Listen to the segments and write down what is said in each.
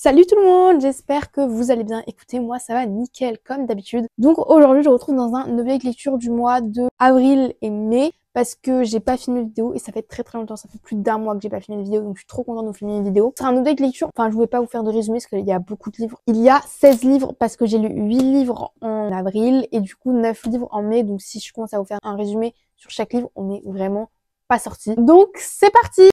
Salut tout le monde, j'espère que vous allez bien. Écoutez, moi ça va nickel comme d'habitude. Donc aujourd'hui je vous retrouve dans un nouvel lecture du mois de avril et mai parce que j'ai pas filmé de vidéo et ça fait très longtemps, ça fait plus d'1 mois que j'ai pas filmé de vidéo, donc je suis trop contente de vous filmer une vidéo. C'est un nouvel lecture, enfin je voulais pas vous faire de résumé parce qu'il y a beaucoup de livres. Il y a 16 livres parce que j'ai lu 8 livres en avril et du coup 9 livres en mai, donc si je commence à vous faire un résumé sur chaque livre, on est vraiment pas sorti. Donc c'est parti!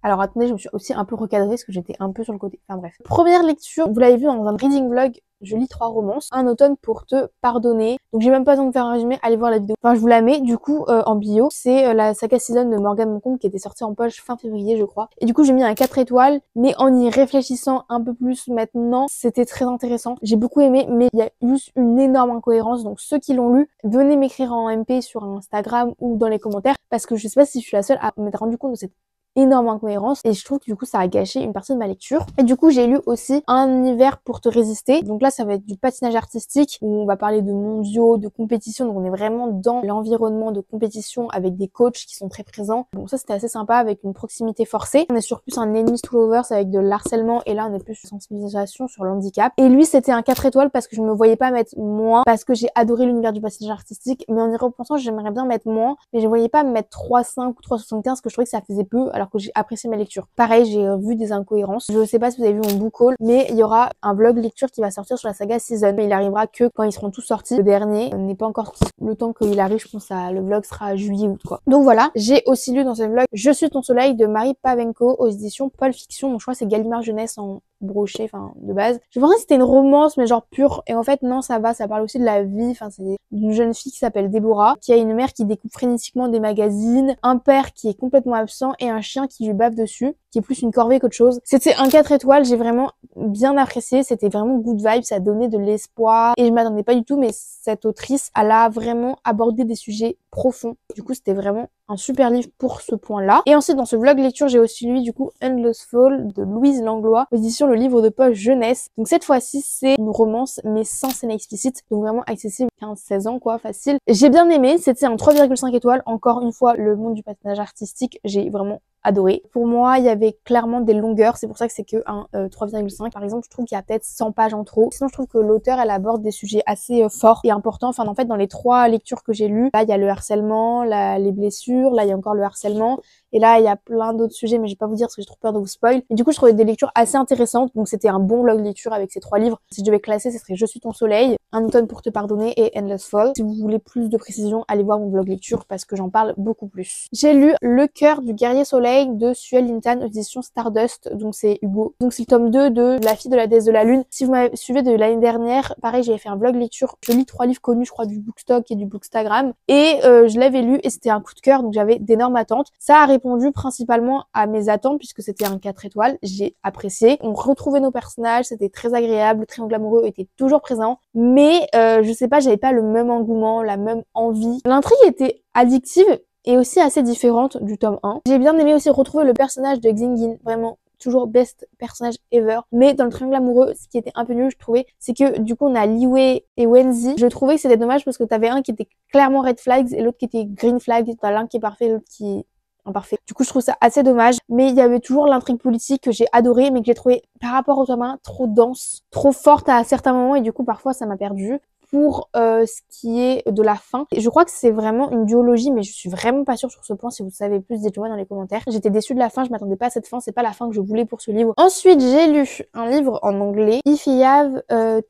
Alors attendez, je me suis aussi un peu recadrée parce que j'étais un peu sur le côté. Enfin bref. Première lecture, vous l'avez vu dans un reading vlog, je lis 3 romances. Un automne pour te pardonner. Donc j'ai même pas besoin de faire un résumé, allez voir la vidéo. Enfin je vous la mets du coup en bio. C'est la saga season de Morgane Moncombe qui était sortie en poche fin février je crois. Et du coup j'ai mis un 4 étoiles. Mais en y réfléchissant un peu plus maintenant, c'était très intéressant. J'ai beaucoup aimé mais il y a juste une énorme incohérence. Donc ceux qui l'ont lu, venez m'écrire en MP sur Instagram ou dans les commentaires. Parce que je sais pas si je suis la seule à m'être rendu compte de cette énorme incohérence et je trouve que du coup ça a gâché une partie de ma lecture. Et du coup j'ai lu aussi Un hiver pour te résister. Donc là ça va être du patinage artistique où on va parler de mondiaux, de compétition, donc on est vraiment dans l'environnement de compétition avec des coachs qui sont très présents. Bon ça c'était assez sympa avec une proximité forcée. On est sur plus un enemies to lovers avec de l'harcèlement et là on est plus sur sensibilisation sur le handicap. Et lui c'était un 4 étoiles parce que je me voyais pas mettre moins parce que j'ai adoré l'univers du patinage artistique, mais en y repensant j'aimerais bien mettre moins, mais je voyais pas me mettre 3,5 ou 3,75 parce que je trouvais que ça faisait peu alors que j'ai apprécié ma lecture. Pareil, j'ai vu des incohérences. Je sais pas si vous avez vu mon book haul, mais il y aura un vlog lecture qui va sortir sur la saga Season. Mais il arrivera que quand ils seront tous sortis. Le dernier n'est pas encore sorti. Le temps qu'il arrive, je pense que le vlog sera juillet-août quoi. Donc voilà, j'ai aussi lu dans ce vlog Je suis ton soleil de Marie Pavenko aux éditions Paul Fiction. Donc je crois que c'est Gallimard Jeunesse en brochet, enfin de base. Je pensais que c'était une romance mais genre pure et en fait non ça va, ça parle aussi de la vie, enfin c'est d'une jeune fille qui s'appelle Déborah, qui a une mère qui découpe frénétiquement des magazines, un père qui est complètement absent et un chien qui lui bave dessus, qui est plus une corvée qu'autre chose. C'était un 4 étoiles, j'ai vraiment bien apprécié, c'était vraiment good vibe, ça donnait de l'espoir et je m'attendais pas du tout mais cette autrice, elle a vraiment abordé des sujets profonds. Du coup c'était vraiment un super livre pour ce point-là. Et ensuite dans ce vlog lecture j'ai aussi lu du coup Endless Fall de Louise Langlois, édition Le Livre de Poche Jeunesse. Donc cette fois-ci c'est une romance mais sans scène explicite, donc vraiment accessible 15-16 ans quoi, facile. J'ai bien aimé, c'était un 3,5 étoiles, encore une fois le monde du patinage artistique, j'ai vraiment adoré. Pour moi, il y avait clairement des longueurs, c'est pour ça que c'est que un 3,5. Par exemple, je trouve qu'il y a peut-être 100 pages en trop. Sinon, je trouve que l'auteur, elle aborde des sujets assez forts et importants. Enfin, en fait, dans les 3 lectures que j'ai lues, là, il y a le harcèlement, les blessures, là, il y a encore le harcèlement. Et là, il y a plein d'autres sujets, mais je vais pas vous dire parce que j'ai trop peur de vous spoil. Et du coup, je trouvais des lectures assez intéressantes. Donc, c'était un bon vlog lecture avec ces 3 livres. Si je devais classer, ce serait Je suis ton soleil, Un automne pour te pardonner et Endless Fall. Si vous voulez plus de précision, allez voir mon vlog lecture parce que j'en parle beaucoup plus. J'ai lu Le cœur du guerrier soleil de Suel Lintan, édition Stardust. Donc, c'est Hugo. Donc, c'est le tome 2 de La fille de la déesse de la lune. Si vous m'avez suivi de l'année dernière, pareil, j'avais fait un vlog lecture. Je lis 3 livres connus, je crois, du Bookstock et du Bookstagram. Et je l'avais lu et c'était un coup de cœur. Donc, j'avais d'énormes attentes. Ça a répondu principalement à mes attentes puisque c'était un 4 étoiles, j'ai apprécié. On retrouvait nos personnages, c'était très agréable, le triangle amoureux était toujours présent, mais je sais pas, j'avais pas le même engouement, la même envie. L'intrigue était addictive et aussi assez différente du tome 1. J'ai bien aimé aussi retrouver le personnage de Xingin, vraiment toujours best personnage ever. Mais dans le triangle amoureux, ce qui était un peu nul, je trouvais, c'est que du coup on a Liwei et Wenzi. Je trouvais que c'était dommage parce que t'avais un qui était clairement red flags et l'autre qui était green flags. T'as l'un qui est parfait, l'autre qui est imparfait. Du coup, je trouve ça assez dommage. Mais il y avait toujours l'intrigue politique que j'ai adorée, mais que j'ai trouvé par rapport au tome 1 trop dense, trop forte à certains moments et du coup, parfois, ça m'a perdu. Pour ce qui est de la fin, je crois que c'est vraiment une duologie, mais je suis vraiment pas sûre sur ce point. Si vous savez plus, dites-le-moi dans les commentaires. J'étais déçue de la fin, je m'attendais pas à cette fin, c'est pas la fin que je voulais pour ce livre. Ensuite, j'ai lu un livre en anglais, If You Have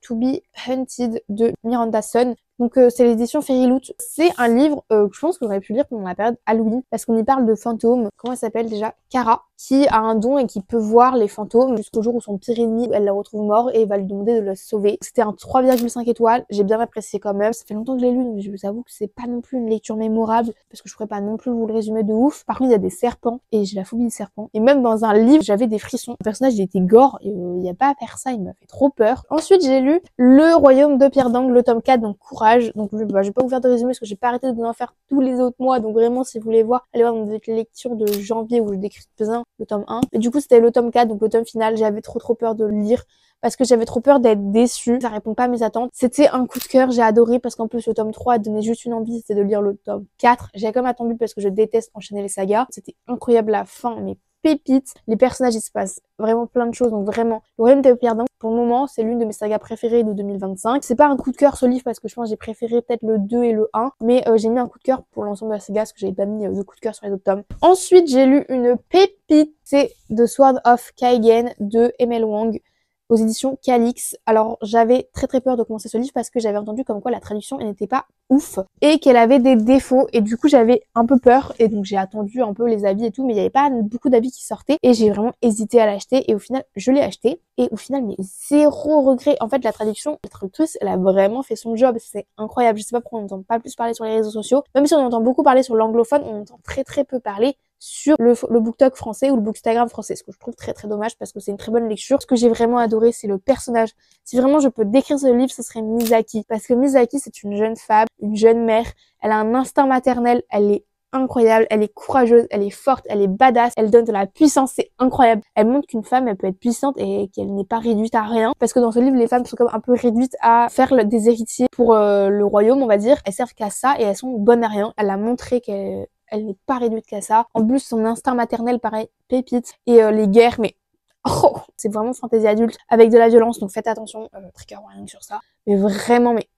to Be Hunted de Miranda Sun. Donc c'est l'édition Fairyloot. C'est un livre que je pense que j'aurais pu lire pendant la période Halloween parce qu'on y parle de fantômes. Comment elle s'appelle déjà? Kara, qui a un don et qui peut voir les fantômes jusqu'au jour où son pire ennemi, elle la retrouve mort et va lui demander de la sauver. C'était un 3,5 étoiles. J'ai bien apprécié quand même. Ça fait longtemps que je l'ai lu donc je vous avoue que c'est pas non plus une lecture mémorable parce que je pourrais pas non plus vous le résumer de ouf. Par contre, il y a des serpents et j'ai la phobie des serpents. Et même dans un livre, j'avais des frissons. Le personnage, il était gore et il y a pas à faire ça, il m'a fait trop peur. Ensuite, j'ai lu Le Royaume de Pierre d'Angle, le tome 4, donc courage. Donc je vais pas vous faire de résumé parce que j'ai pas arrêté de vous en faire tous les autres mois. Donc vraiment, si vous voulez voir, allez voir dans les lectures de janvier où je décris le tome 1. Et du coup, c'était le tome 4, donc le tome final. J'avais trop peur de le lire parce que j'avais trop peur d'être déçue. Ça répond pas à mes attentes. C'était un coup de cœur, j'ai adoré parce qu'en plus le tome 3 donnait juste une envie, c'était de lire le tome 4. J'ai quand même attendu parce que je déteste enchaîner les sagas. C'était incroyable la fin, mais pépite. Les personnages, il se passe vraiment plein de choses, donc vraiment. Le Royaume des Perdants, pour le moment, c'est l'une de mes sagas préférées de 2025. C'est pas un coup de cœur ce livre parce que je pense que j'ai préféré peut-être le 2 et le 1, mais j'ai mis un coup de cœur pour l'ensemble de la saga parce que j'avais pas mis de coup de cœur sur les autres tomes. Ensuite, j'ai lu une pépite, c'est The Sword of Kaigen de M.L. Wang, aux éditions Calix. Alors j'avais très peur de commencer ce livre parce que j'avais entendu comme quoi la traduction n'était pas ouf et qu'elle avait des défauts et du coup j'avais un peu peur et donc j'ai attendu un peu les avis et tout, mais il n'y avait pas beaucoup d'avis qui sortaient et j'ai vraiment hésité à l'acheter et au final je l'ai acheté et au final mais zéro regret. En fait la traductrice elle a vraiment fait son job, c'est incroyable. Je sais pas pourquoi on n'entend pas plus parler sur les réseaux sociaux, même si on entend beaucoup parler sur l'anglophone, on entend très peu parler sur le BookTok français ou le Bookstagram français, ce que je trouve très dommage parce que c'est une très bonne lecture. Ce que j'ai vraiment adoré, c'est le personnage. Si vraiment je peux décrire ce livre, ce serait Misaki. Parce que Misaki, c'est une jeune femme, une jeune mère. Elle a un instinct maternel, elle est incroyable, elle est courageuse, elle est forte, elle est badass, elle donne de la puissance, c'est incroyable. Elle montre qu'une femme, elle peut être puissante et qu'elle n'est pas réduite à rien. Parce que dans ce livre, les femmes sont comme un peu réduites à faire des héritiers pour le royaume, on va dire. Elles servent qu'à ça et elles sont bonnes à rien. Elle a montré qu'elle n'est pas réduite qu'à ça. En plus, son instinct maternel, pareil, pépite. Et les guerres, mais oh, c'est vraiment fantaisie adulte avec de la violence, donc faites attention. Trigger warning sur ça. Mais vraiment, mais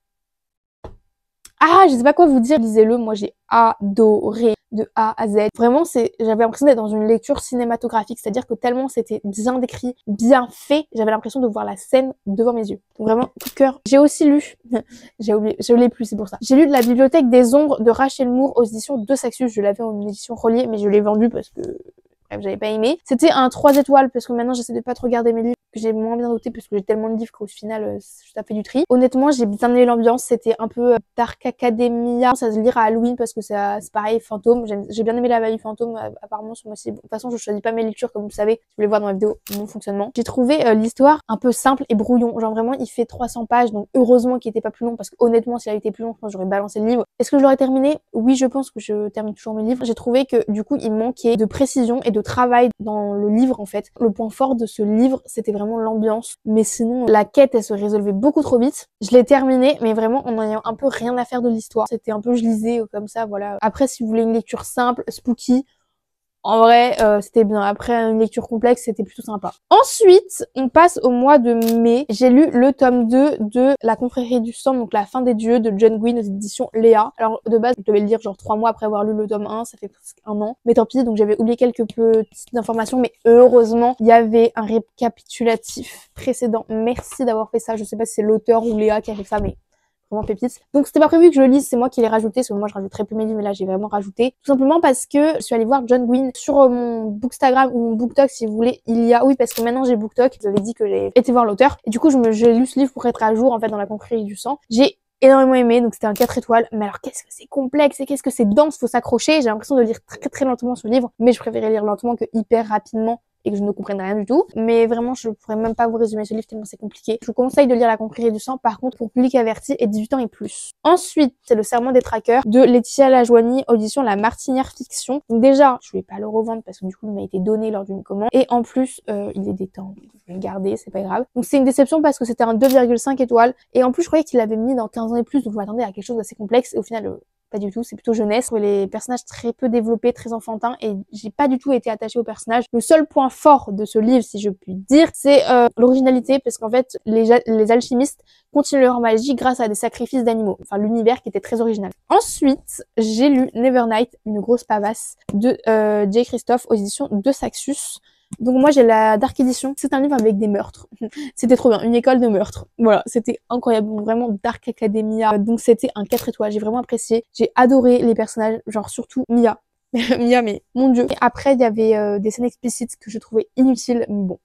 ah, je sais pas quoi vous dire, lisez-le, moi j'ai adoré de A à Z. Vraiment, j'avais l'impression d'être dans une lecture cinématographique, c'est-à-dire que tellement c'était bien décrit, bien fait, j'avais l'impression de voir la scène devant mes yeux. Donc vraiment, coup de cœur. J'ai aussi lu, j'ai oublié, je l'ai plus, c'est pour ça. J'ai lu de La Bibliothèque des Ombres de Rachel Moore aux éditions de Saxus. Je l'avais en édition reliée, mais je l'ai vendu parce que bref, j'avais pas aimé. C'était un 3 étoiles parce que maintenant j'essaie de pas trop regarder mes livres que j'ai moins bien noté parce que j'ai tellement de livres qu'au final ça fait du tri. Honnêtement, j'ai bien aimé l'ambiance, c'était un peu Dark Academia, ça se lire à Halloween parce que c'est pareil, fantôme. J'ai bien aimé la value fantôme apparemment sur moi aussi. Bon, de toute façon, je choisis pas mes lectures comme vous savez, si vous voulez voir dans ma vidéo mon fonctionnement. J'ai trouvé l'histoire un peu simple et brouillon, genre vraiment il fait 300 pages donc heureusement qu'il était pas plus long parce que honnêtement s'il avait été plus long, je pense que j'aurais balancé le livre. Est-ce que je l'aurais terminé? Oui, je pense que je termine toujours mes livres. J'ai trouvé que du coup il manquait de précision et de travail dans le livre en fait. Le point fort de ce livre, c'était vraiment l'ambiance. Mais sinon, la quête, elle se résolvait beaucoup trop vite. Je l'ai terminée, mais vraiment en ayant un peu rien à faire de l'histoire. C'était un peu, je lisais comme ça, voilà. Après, si vous voulez une lecture simple, spooky, en vrai, c'était bien. Après, une lecture complexe, c'était plutôt sympa. Ensuite, on passe au mois de mai. J'ai lu le tome 2 de La Confrérie du Sang, donc La Fin des Dieux de John Gwynne aux éditions Léa. Alors, de base, je devais le lire genre 3 mois après avoir lu le tome 1, ça fait presque 1 an. Mais tant pis, donc j'avais oublié quelques petites informations, mais heureusement, il y avait un récapitulatif précédent. Merci d'avoir fait ça. Je sais pas si c'est l'auteur ou Léa qui a fait ça, mais vraiment pépite. Donc c'était pas prévu que je le lise, c'est moi qui l'ai rajouté, parce que moi je rajoute très peu mes livres, mais là j'ai vraiment rajouté. Tout simplement parce que je suis allée voir John Gwynne sur mon Bookstagram ou mon BookTok si vous voulez. Oui, parce que maintenant j'ai BookTok, je vous avais dit que j'ai été voir l'auteur. Et du coup j'ai lu ce livre pour être à jour en fait dans La Confrérie du Sang. J'ai énormément aimé, donc c'était un 4 étoiles. Mais alors qu'est-ce que c'est complexe et qu'est-ce que c'est dense, faut s'accrocher. J'ai l'impression de lire très lentement ce livre, mais je préférais lire lentement que hyper rapidement et que je ne comprenne rien du tout. Mais vraiment, je pourrais même pas vous résumer ce livre tellement c'est compliqué. Je vous conseille de lire La Confrérie du Sang, par contre, pour public averti et 18 ans et plus. Ensuite, c'est Le Serment des Traqueurs de Laetitia Lajoigny, audition La Martinière Fiction. Donc déjà, je vais pas le revendre parce que du coup, il m'a été donné lors d'une commande. Et en plus, il est détente. Je vais le garder, c'est pas grave. Donc c'est une déception parce que c'était un 2,5 étoiles. Et en plus, je croyais qu'il l'avait mis dans 15 ans et plus, donc je m'attendais à quelque chose d'assez complexe. Et au final, pas du tout, c'est plutôt jeunesse. Les personnages très peu développés, très enfantins, et j'ai pas du tout été attachée aux personnages. Le seul point fort de ce livre, si je puis dire, c'est l'originalité, parce qu'en fait, les alchimistes continuent leur magie grâce à des sacrifices d'animaux. Enfin, l'univers qui était très original. Ensuite, j'ai lu Nevernight, une grosse pavasse, de J. Christophe aux éditions de Saxus. Donc moi j'ai la Dark Edition, c'est un livre avec des meurtres. C'était trop bien, une école de meurtres. Voilà, c'était incroyable, vraiment Dark Academia. Donc c'était un 4 étoiles, j'ai vraiment apprécié. J'ai adoré les personnages, genre surtout Mia. Mia, mais mon dieu. Et après il y avait des scènes explicites que je trouvais inutiles, mais bon.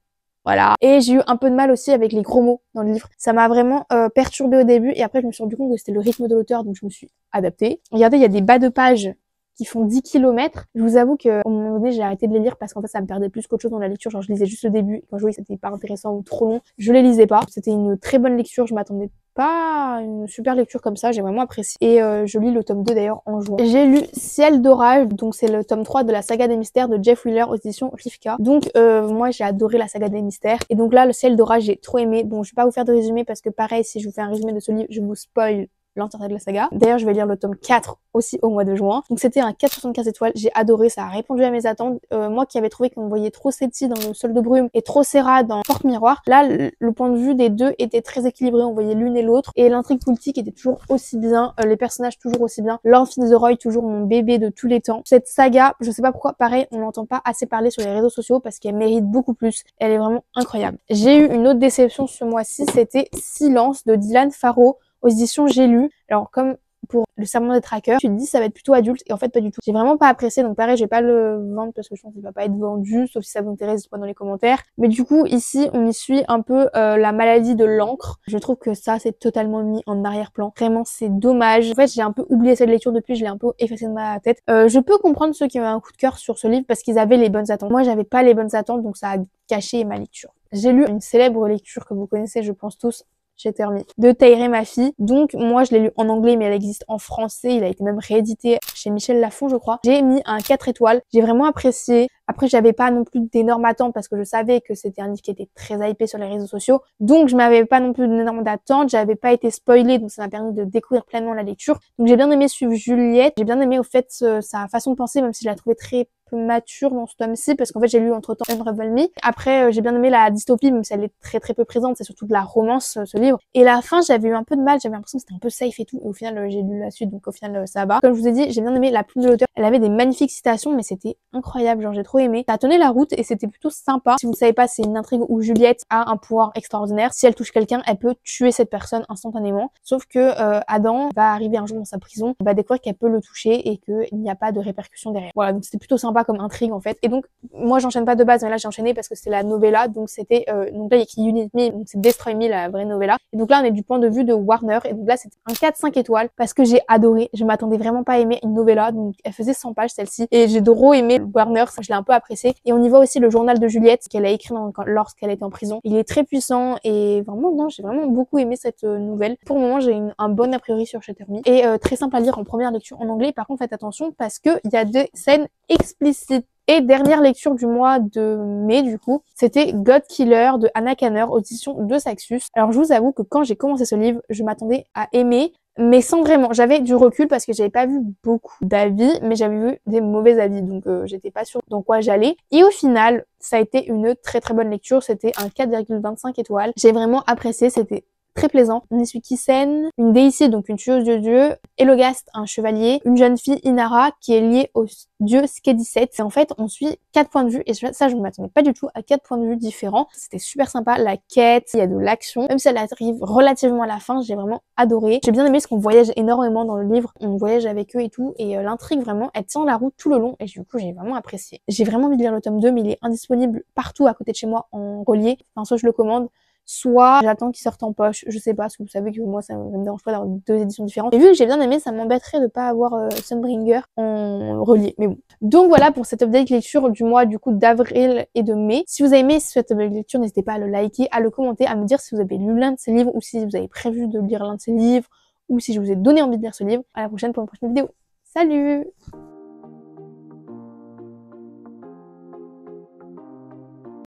Voilà. Et j'ai eu un peu de mal aussi avec les gros mots dans le livre. Ça m'a vraiment perturbée au début et après je me suis rendu compte que c'était le rythme de l'auteur, donc je me suis adaptée. Regardez, il y a des bas de page qui font 10 km. Je vous avoue qu'à un moment donné, j'ai arrêté de les lire parce qu'en fait, ça me perdait plus qu'autre chose dans la lecture. Genre, je lisais juste le début. Et quand je voyais que c'était pas intéressant ou trop long, je les lisais pas. C'était une très bonne lecture. Je m'attendais pas à une super lecture comme ça. J'ai vraiment apprécié. Et je lis le tome 2 d'ailleurs en juin. J'ai lu Ciel d'orage. Donc, c'est le tome 3 de la saga des mystères de Jeff Wheeler aux éditions Rivka. Donc, moi, j'ai adoré la saga des mystères. Et donc là, le Ciel d'orage, j'ai trop aimé. Bon, je vais pas vous faire de résumé parce que pareil, si je vous fais un résumé de ce livre, je vous spoil l'entièreté de la saga. D'ailleurs, je vais lire le tome 4 aussi au mois de juin. Donc c'était un 4,75 étoiles. J'ai adoré, ça a répondu à mes attentes. Moi qui avais trouvé qu'on voyait trop Setty dans le Sol de brume et trop Serra dans Porte Miroir, là, le point de vue des deux était très équilibré. On voyait l'une et l'autre. Et l'intrigue politique était toujours aussi bien. Les personnages toujours aussi bien. Lord Fitzroy, toujours mon bébé de tous les temps. Cette saga, je sais pas pourquoi, pareil, on n'entend pas assez parler sur les réseaux sociaux parce qu'elle mérite beaucoup plus. Elle est vraiment incroyable. J'ai eu une autre déception ce mois-ci, c'était Silence de Dylan Farrow aux éditions J'ai lu. Alors comme pour le serment des traqueurs, tu te dis ça va être plutôt adulte et en fait pas du tout. J'ai vraiment pas apprécié, donc pareil je vais pas le vendre parce que je pense qu'il va pas être vendu, sauf si ça vous intéresse, dites-moi dans les commentaires. Mais du coup ici on y suit un peu la maladie de l'encre. Je trouve que ça c'est totalement mis en arrière-plan. Vraiment c'est dommage. En fait j'ai un peu oublié cette lecture depuis, je l'ai un peu effacée de ma tête. Je peux comprendre ceux qui ont un coup de cœur sur ce livre parce qu'ils avaient les bonnes attentes. Moi j'avais pas les bonnes attentes donc ça a caché ma lecture. J'ai lu une célèbre lecture que vous connaissez je pense tous, chez Termi, de Taïré ma fille. Donc moi je l'ai lu en anglais mais elle existe en français, il a été même réédité chez Michel Lafon je crois. J'ai mis un 4 étoiles, j'ai vraiment apprécié. Après j'avais pas non plus d'énormes attentes parce que je savais que c'était un livre qui était très hypé sur les réseaux sociaux. Donc je m'avais pas non plus d'énormes attentes, j'avais pas été spoilée donc ça m'a permis de découvrir pleinement la lecture. Donc j'ai bien aimé suivre Juliette, j'ai bien aimé au fait sa façon de penser même si je la trouvais très peu mature dans ce tome-ci parce qu'en fait j'ai lu entre temps Unravel Me. Après j'ai bien aimé la dystopie même si elle est très peu présente, c'est surtout de la romance ce livre. Et la fin j'avais eu un peu de mal, j'avais l'impression que c'était un peu safe et tout et au final j'ai lu la suite donc au final ça va. Comme je vous ai dit j'ai bien aimé la plume de l'auteur, elle avait des magnifiques citations mais c'était incroyable, genre j'ai trop aimé. Ça tenait la route et c'était plutôt sympa. Si vous ne savez pas c'est une intrigue où Juliette a un pouvoir extraordinaire, si elle touche quelqu'un elle peut tuer cette personne instantanément. Sauf que Adam va arriver un jour dans sa prison, va découvrir qu'elle peut le toucher et qu'il n'y a pas de répercussions derrière. Voilà donc c'était plutôt sympa comme intrigue en fait. Et donc moi j'enchaîne pas de base mais là j'ai enchaîné parce que c'était la novella donc c'était donc là il y a qui Unit Me donc c'est Destroy Me la vraie novella et donc là on est du point de vue de Warner et donc là c'était un 4-5 étoiles parce que j'ai adoré, je m'attendais vraiment pas à aimer une novella donc elle faisait 100 pages celle-ci et j'ai trop aimé Warner, je l'ai un peu apprécié et on y voit aussi le journal de Juliette qu'elle a écrit lorsqu'elle était en prison. Il est très puissant et vraiment non j'ai vraiment beaucoup aimé cette nouvelle. Pour le moment j'ai un bon a priori sur Shatterme et très simple à lire en première lecture en anglais. Par contre faites attention parce que il y a des scènes explicites. Et dernière lecture du mois de mai du coup, c'était God Killer de Anna Kanner aux éditions de Saxus. Alors je vous avoue que quand j'ai commencé ce livre, je m'attendais à aimer, mais sans vraiment. J'avais du recul parce que j'avais pas vu beaucoup d'avis, mais j'avais vu des mauvais avis, donc j'étais pas sûre dans quoi j'allais. Et au final, ça a été une très bonne lecture, c'était un 4,25 étoiles. J'ai vraiment apprécié, c'était très plaisant. On y suit Kisen, une déicide, donc une tueuse de dieu, Elogast, un chevalier, une jeune fille, Inara, qui est liée au dieu Skedisset. Et en fait, on suit 4 points de vue, et ça, je ne m'attendais pas du tout à 4 points de vue différents. C'était super sympa, la quête, il y a de l'action. Même si elle arrive relativement à la fin, j'ai vraiment adoré. J'ai bien aimé parce qu'on voyage énormément dans le livre, on voyage avec eux et tout, et l'intrigue vraiment, elle tient la route tout le long, et du coup, j'ai vraiment apprécié. J'ai vraiment envie de lire le tome 2, mais il est indisponible partout à côté de chez moi en relié. Enfin, soit je le commande, soit j'attends qu'il sorte en poche, je sais pas, parce que vous savez que moi ça me dérange pas d'avoir 2 éditions différentes. Et vu que j'ai bien aimé, ça m'embêterait de pas avoir Sunbringer en relié, mais bon. Donc voilà pour cette update lecture du mois du coup d'avril et de mai. Si vous avez aimé cette update lecture, n'hésitez pas à le liker, à le commenter, à me dire si vous avez lu l'un de ces livres ou si vous avez prévu de lire l'un de ces livres ou si je vous ai donné envie de lire ce livre. À la prochaine pour une prochaine vidéo. Salut!